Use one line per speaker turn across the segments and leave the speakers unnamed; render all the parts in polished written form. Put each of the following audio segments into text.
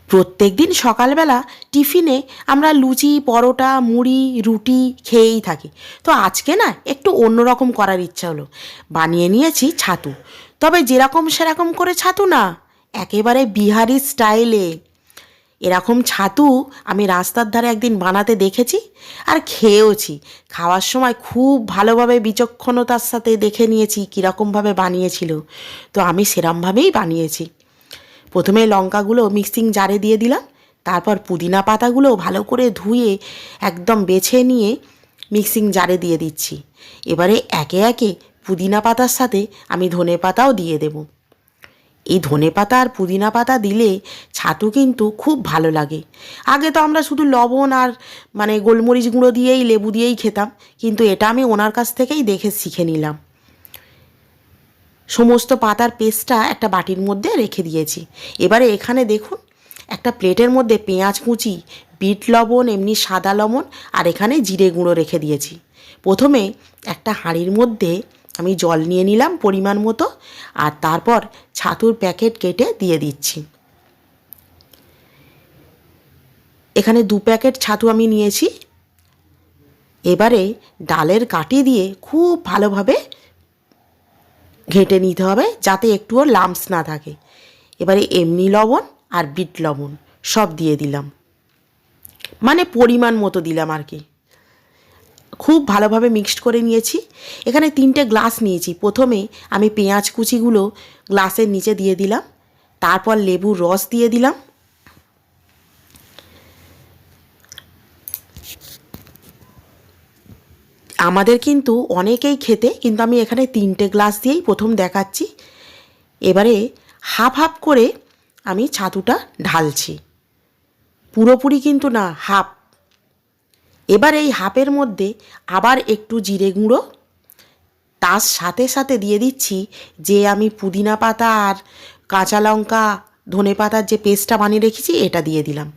প্রত্যেকদিন সকালবেলা টিফিনে আমরা লুচি, পরোটা, মুড়ি, রুটি খেয়েই থাকি। তো আজকে না একটু অন্যরকম করার ইচ্ছা হলো। বানিয়ে নিয়েছি ছাতু। তবে যেরকম সেরকম করে ছাতু না, একেবারে বিহারি স্টাইলে। এরকম ছাতু আমি রাস্তার ধারে একদিন বানাতে দেখেছি আর খেয়েওছি। খাওয়ার সময় খুব ভালোভাবে বিচক্ষণতার সাথে দেখে নিয়েছি কীরকমভাবে বানিয়েছিল। তো আমি সেরমভাবেই বানিয়েছি। প্রথমে লঙ্কাগুলো মিক্সিং জারে দিয়ে দিলাম, তারপর পুদিনা পাতাগুলো ভালো করে ধুয়ে একদম বেছে নিয়ে মিক্সিং জারে দিয়ে দিচ্ছি। এবারে একে একে পুদিনা পাতার সাথে আমি ধনে পাতাও দিয়ে দেব। এই ধনে পাতা আর পুদিনা পাতা দিলে ছাতু কিন্তু খুব ভালো লাগে। আগে তো আমরা শুধু লবণ আর গোলমরিচ গুঁড়ো দিয়েই, লেবু দিয়েই খেতাম, কিন্তু এটা আমি ওনার কাছ থেকেই দেখে শিখে নিলাম। সমস্ত পাতার পেস্টটা একটা বাটির মধ্যে রেখে দিয়েছি। এবারে এখানে দেখুন, একটা প্লেটের মধ্যে পেঁয়াজ কুচি, বিট লবণ, এমনি সাদা লবণ আর এখানে জিরে গুঁড়ো রেখে দিয়েছি। প্রথমে একটা হাঁড়ির মধ্যে আমি জল নিয়ে নিলাম পরিমাণ মতো, আর তারপর ছাতুর প্যাকেট কেটে দিয়ে দিচ্ছি। এখানে 2 প্যাকেট ছাতু আমি নিয়েছি। এবারে ডালের কাঠি দিয়ে খুব ভালোভাবে ঘেঁটে নিতে হবে যাতে একটুও লাম্পস না থাকে। এবারে এমনি লবণ আর বিট লবণ সব দিয়ে দিলাম, পরিমাণ মতো দিলাম আর কি। খুব ভালোভাবে মিক্সড করে নিয়েছি। এখানে 3টে গ্লাস নিয়েছি। প্রথমে আমি পেঁয়াজ কুচিগুলো গ্লাসের নিচে দিয়ে দিলাম, তারপর লেবুর রস দিয়ে দিলাম, আমাদের কিন্তু অনেকেই খেতে, কিন্তু আমি এখানে 3টে গ্লাস দিয়েই প্রথম দেখাচ্ছি। এবারে হাফ হাফ করে আমি ছাতুটা ঢালছি, পুরোপুরি কিন্তু না, হাফ। এবার এই হাফের মধ্যে আবার একটু জিরে গুঁড়ো, তার সাথে সাথে দিয়ে দিচ্ছি যে আমি পুদিনা পাতা আর কাঁচা লঙ্কা, ধনে পাতার যে পেস্টটা বানিয়ে রেখেছি এটা দিয়ে দিলাম।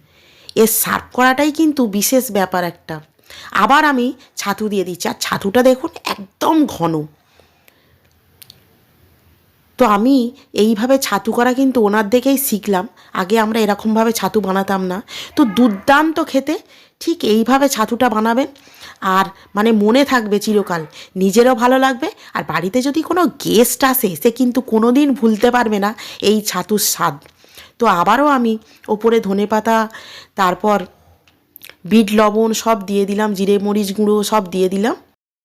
এর সার্ভ করাটাই কিন্তু বিশেষ ব্যাপার একটা। আবার আমি ছাতু দিয়ে দিচ্ছি, আর ছাতুটা দেখুন একদম ঘন। তো আমি এইভাবে ছাতু করা কিন্তু ওনার দেখেই শিখলাম। আগে আমরা এরকমভাবে ছাতু বানাতাম না। তো দুর্দান্ত খেতে। ঠিক এইভাবে ছাতুটা বানাবেন, আর মনে থাকবে চিরকাল, নিজেরও ভালো লাগবে, আর বাড়িতে যদি কোনো গেস্ট আসে সে কিন্তু কোনো দিন ভুলতে পারবে না এই ছাতুর স্বাদ। তো আবারও আমি ওপরে ধনেপাতা, তারপর বিট লবণ সব দিয়ে দিলাম, জিরে মরিচ গুঁড়ো সব দিয়ে দিলাম।